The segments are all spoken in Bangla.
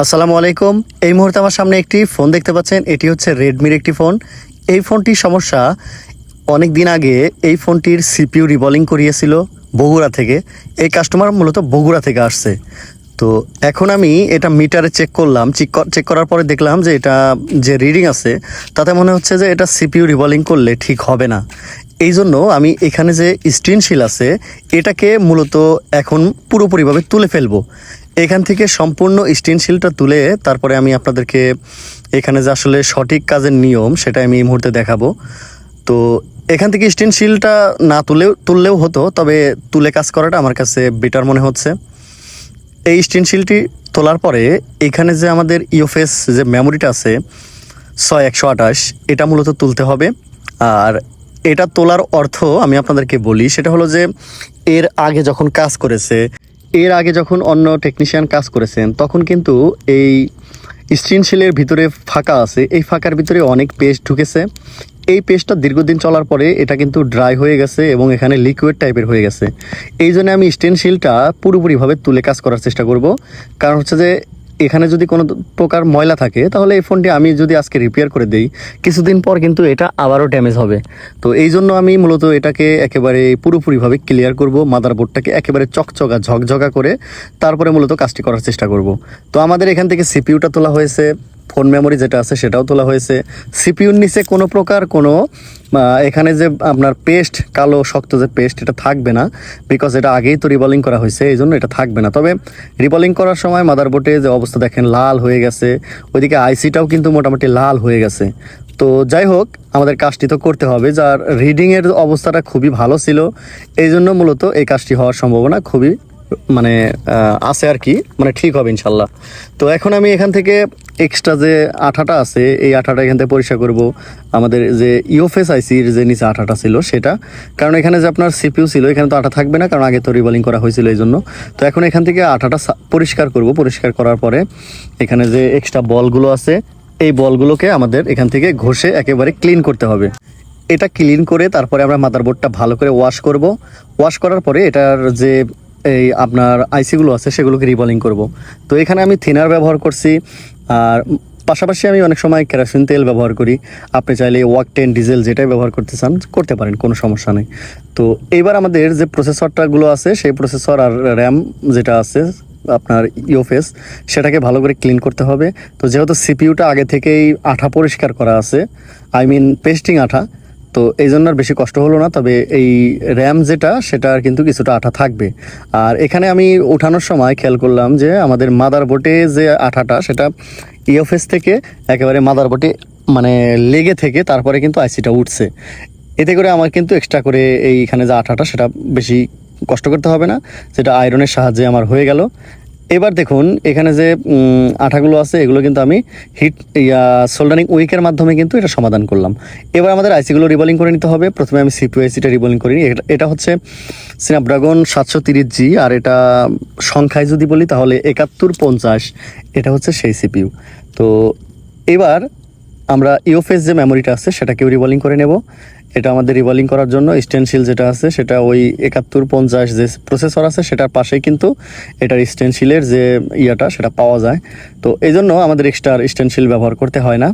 আসসালামু আলাইকুম। এই মুহূর্তে আমার সামনে একটি ফোন দেখতে পাচ্ছেন। এটি হচ্ছে রেডমির একটি ফোন। এই ফোনটির সমস্যা, অনেক দিন আগে এই ফোনটির সিপিইউ রিবলিং করিয়েছিল বগুড়া থেকে। এই কাস্টমার মূলত বগুড়া থেকে আসছে। তো এখন আমি এটা মিটারে চেক করলাম। চেক করার পরে দেখলাম যে এটা যে রিডিং আছে তাতে মনে হচ্ছে যে এটা সিপিইউ রিবলিং করলে ঠিক হবে না। এই জন্য আমি এখানে যে স্ক্রিনশিল আছে এটাকে মূলত এখন পুরোপুরিভাবে তুলে ফেলবো। এখান থেকে সম্পূর্ণ স্ক্রিনশিলটা তুলে তারপরে আমি আপনাদেরকে এখানে যে আসলে সঠিক কাজের নিয়ম সেটা আমি এই মুহূর্তে দেখাবো। তো এখান থেকে স্ক্রিনশিলটা না তুললেও হতো, তবে তুলে কাজ করাটা আমার কাছে বেটার মনে হচ্ছে। এই স্ক্রিনশিলটি তোলার পরে এখানে যে আমাদের ইউএফএস যে মেমোরিটা আছে 6128, এটা মূলত তুলতে হবে। আর এটা তোলার অর্থ আমি আপনাদেরকে বলি, সেটা হলো যে এর আগে যখন কাজ করেছে, এর আগে যখন অন্য টেকনিশিয়ান কাজ করেছেন তখন কিন্তু এই স্ক্রিনশিলের ভিতরে ফাঁকা আছে, এই ফাঁকার ভিতরে অনেক পেস্ট ঢুকেছে। এই পেস্টটা দীর্ঘদিন চলার পরে এটা কিন্তু ড্রাই হয়ে গেছে এবং এখানে লিকুইড টাইপের হয়ে গেছে। এই জন্য আমি স্টেনশিলটা পুরোপুরিভাবে তুলে কাজ করার চেষ্টা করব। কারণ হচ্ছে যে এখানে যদি কোনো প্রকার ময়লা থাকে তাহলে এই ফোনটি আমি যদি আজকে রিপেয়ার করে দেই, কিছুদিন পর কিন্তু এটা আবারও ড্যামেজ হবে। তো এই জন্য আমি মূলত এটাকে একেবারে পুরোপুরিভাবে ক্লিয়ার করব, মাদারবোর্ডটাকে একেবারে চকচকা ঝকঝকা করে তারপরে মূলত কাজটি করার চেষ্টা করব। তো আমাদের এখান থেকে সিপিইউটা তোলা হয়েছে, ফোন মেমোরি যেটা আছে সেটাও তোলা হয়েছে। সিপিইউর নিচে কোনো প্রকার কোনো এখানে যে আপনার পেস্ট, কালো শক্ত যে পেস্ট, এটা থাকবে না, বিকজ এটা আগেই তো রিবলিং করা হয়েছে, এই জন্য এটা থাকবে না। তবে রিবলিং করার সময় মাদারবোর্ডে যে অবস্থা দেখেন লাল হয়ে গেছে, ওইদিকে আইসিটাও কিন্তু মোটামুটি লাল হয়ে গেছে। তো যাই হোক, আমাদের কাজটি তো করতে হবে। যার রিডিংয়ের অবস্থাটা খুবই ভালো ছিল, এই জন্য মূলত এই কাজটি হওয়ার সম্ভাবনা খুবই আছে আর কি, ঠিক হবে ইনশাল্লাহ। তো এখন আমি এখান থেকে এক্সট্রা যে আঠাটা আছে এই আঠাটা এখান থেকে পরিষ্কার করব। আমাদের যে ইউএফএস আইসির যে নিচে আঠাটা ছিল সেটা, কারণ এখানে যে আপনার সিপিইউ ছিল এখানে তো আঠা থাকবে না, কারণ আগে তো রিবলিং করা হয়েছিল এই জন্য। তো এখন এখান থেকে আঠাটা পরিষ্কার করব। পরিষ্কার করার পরে এখানে যে এক্সট্রা বলগুলো আছে এই বলগুলোকে আমাদের এখান থেকে ঘষে একেবারে ক্লিন করতে হবে। এটা ক্লিন করে তারপরে আমরা মাদারবোর্ডটা ভালো করে ওয়াশ করব। ওয়াশ করার পরে এটার যে এই আপনার আইসিগুলো আছে সেগুলোকে রিবলিং করব। তো এখানে আমি থিনার ব্যবহার করছি, আর পাশাপাশি আমি অনেক সময় কেরোসিন তেল ব্যবহার করি। আপনি চাইলে ওয়াক-10 ডিজেল যেটাই ব্যবহার করতে চান করতে পারেন, কোনো সমস্যা নেই। তো এইবার আমাদের যে প্রসেসরটাগুলো আছে সেই প্রসেসর আর র্যাম যেটা আছে আপনার ইউএফএস, সেটাকে ভালো করে ক্লিন করতে হবে। তো যেহেতু সিপিইউটা আগে থেকেই আঠা পরিষ্কার করা আছে, পেস্টিং আঠা, তো এই জন্য আর বেশি কষ্ট হলো না। তবে এই র্যাম যেটা সেটার কিন্তু কিছুটা আঠা থাকবে। আর এখানে আমি ওঠানোর সময় খেয়াল করলাম যে আমাদের মাদারবোর্ডে যে আঠাটা সেটা ইউএফএস থেকে একেবারে মাদারবোর্ডে লেগে থেকে তারপরে কিন্তু আইসিটা উঠছে। এতে করে আমার কিন্তু এক্সট্রা করে এইখানে যে আঠাটা সেটা বেশি কষ্ট করতে হবে না, যেটা আয়রনের সাহায্যে আমার হয়ে গেল। এবার দেখুন এখানে যে আঠাগুলো আছে এগুলো কিন্তু আমি সোল্ডারিং উইকের মাধ্যমে কিন্তু এটা সমাধান করলাম। এবার আমাদের আইসিগুলো রিবলিং করে নিতে হবে। প্রথমে আমি সিপিইউ আইসিটা রিবলিং করি। এটা হচ্ছে স্ন্যাপড্রাগন 730G, আর এটা সংখ্যায় যদি বলি তাহলে 7150, এটা হচ্ছে সেই সিপিইউ। তো এবার আমরা ইউএফএস যে মেমোরিটা আছে সেটাকেও রিবলিং করে নেব। এটা আমাদের রিবলিং করার জন্য স্টেনশিল যেটা আছে সেটা ওই 7150 যে প্রসেসর আছে সেটার পাশেই কিন্তু এটার স্টেনশিলের যে সেটা পাওয়া যায়। তো এই জন্য আমাদের এক্সট্রা স্টেনশিল ব্যবহার করতে হয় না।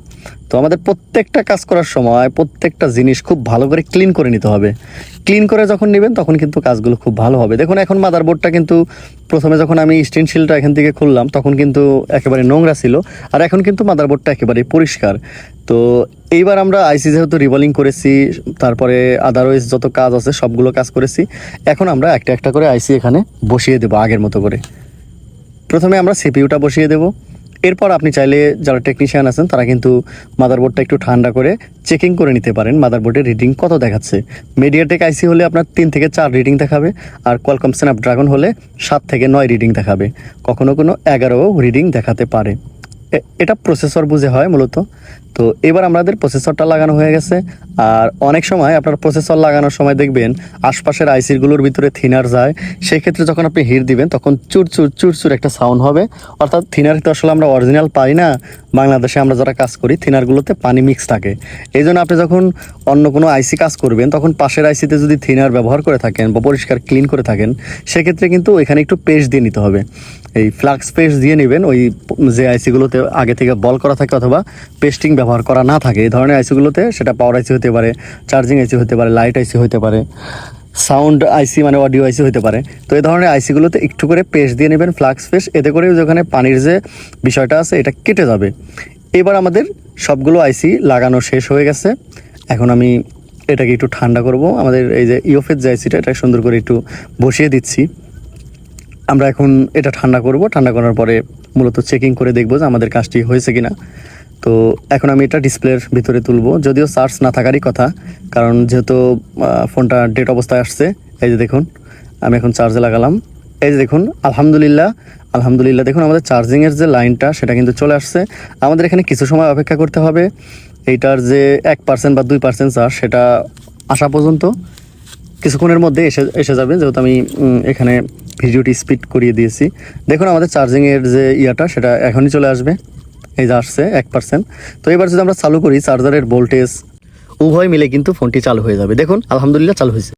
তো আমাদের প্রত্যেকটা কাজ করার সময় প্রত্যেকটা জিনিস খুব ভালো করে ক্লিন করে নিতে হবে। ক্লিন করে যখন নেবেন তখন কিন্তু কাজগুলো খুব ভালো হবে। দেখুন এখন মাদারবোর্ডটা কিন্তু প্রথমে যখন আমি স্টেনশিলটা এখান থেকে খুললাম তখন কিন্তু একেবারে নোংরা ছিল, আর এখন কিন্তু মাদারবোর্ডটা একেবারে পরিষ্কার। তো এইবার আমরা আইসি যেহেতু রিবলিং করেছি, তারপরে আদারওয়াইজ যত কাজ আছে সবগুলো কাজ করেছি, এখন আমরা একটা একটা করে আইসি এখানে বসিয়ে দেবো আগের মতো করে। প্রথমে আমরা সিপিইউটা বসিয়ে দেব। এরপর আপনি চাইলে যারা টেকনিশিয়ান আছেন তারা কিন্তু মাদারবোর্ডটা একটু ঠান্ডা করে চেকিং করে নিতে পারেন মাদারবোর্ডের রিডিং কত দেখাচ্ছে। মিডিয়াটেক আইসি হলে আপনার 3 থেকে 4 রিডিং দেখাবে, আর কোয়ালকম স্ন্যাপড্রাগন হলে 7 থেকে 9 রিডিং দেখাবে, কখনো 11 রিডিং দেখাতে পারে। এটা প্রসেসর বুঝে হয় মূলত। তো এবার আমাদের প্রসেসরটা লাগানো হয়ে গেছে। আর অনেক সময় আপনার প্রসেসর লাগানোর সময় দেখবেন আশপাশের আইসিগুলোর ভিতরে থিনার যায়, সেই ক্ষেত্রে যখন আপনি হিট দিবেন তখন চুরচুর চুরচুর একটা সাউন্ড হবে। অর্থাৎ থিনার তো আসলে আমরা অরিজিনাল পাই না, বাংলাদেশে আমরা যারা কাজ করি থিনারগুলোতে পানি মিক্স থাকে। এই জন্য আপনি যখন অন্য কোনো আইসি কাজ করবেন তখন পাশের আইসিতে যদি থিনার ব্যবহার করে থাকেন বা পরিষ্কার ক্লিন করে থাকেন, সেক্ষেত্রে কিন্তু এখানে একটু পেস্ট দিয়ে নিতে হবে। এই ফ্লাক্স পেস্ট দিয়ে নেবেন। ওই যে আইসিগুলোতে আগে থেকে বল করা থাকে অথবা পেস্টিং ব্যবহার করা না থাকে, এই ধরনের আইসিগুলোতে, সেটা পাওয়ার আইসি হতে পারে, চার্জিং আইসি হতে পারে, লাইট আইসি হতে পারে, সাউন্ড আইসি মানে অডিও আইসি হতে পারে। তো এই ধরনের আইসিগুলোতে একটু করে পেস্ট দিয়ে নেবেন, ফ্লাক্স পেস্ট, এতে করে যেখানে পানির যে বিষয়টা আছে এটা কেটে যাবে। এবার আমাদের সবগুলো আইসি লাগানো শেষ হয়ে গেছে। এখন আমি এটাকে একটু ঠান্ডা করব। আমাদের এই যে ইওফের যে আইসিটা, এটা সুন্দর করে একটু বসিয়ে দিচ্ছি। আমরা এখন এটা ঠান্ডা করব। ঠান্ডা করার পরে মূলত চেকিং করে দেখব যে আমাদের কাজটি হয়েছে কিনা। তো এখন আমি এটা ডিসপ্লের ভিতরে তুলব, যদিও চার্জ না থাকারই কথা, কারণ যেহেতু ফোনটা ডেড অবস্থায় আসছে। এই যে দেখুন, আমি এখন চার্জে লাগালাম। এই যে দেখুন, আলহামদুলিল্লাহ দেখুন আমাদের চার্জিংয়ের যে লাইনটা সেটা কিন্তু চলে আসছে। আমাদের এখানে কিছু সময় অপেক্ষা করতে হবে এইটার যে 1% বা 2% চার্জ সেটা আসা পর্যন্ত। কিছুক্ষণের মধ্যে এসে যাবে, যেহেতু আমি এখানে ভিডিওটি স্পিড করিয়ে দিয়েছি। দেখুন আমাদের চার্জিংয়ের যে ইয়াটা সেটা এখনই চলে আসবে। এই যে আসছে 1%। তো এবার যদি আমরা চালু করি, চার্জারের ভোল্টেজ উভয় মিলে কিন্তু ফোনটি চালু হয়ে যাবে। দেখুন আলহামদুলিল্লাহ চালু হয়েছে।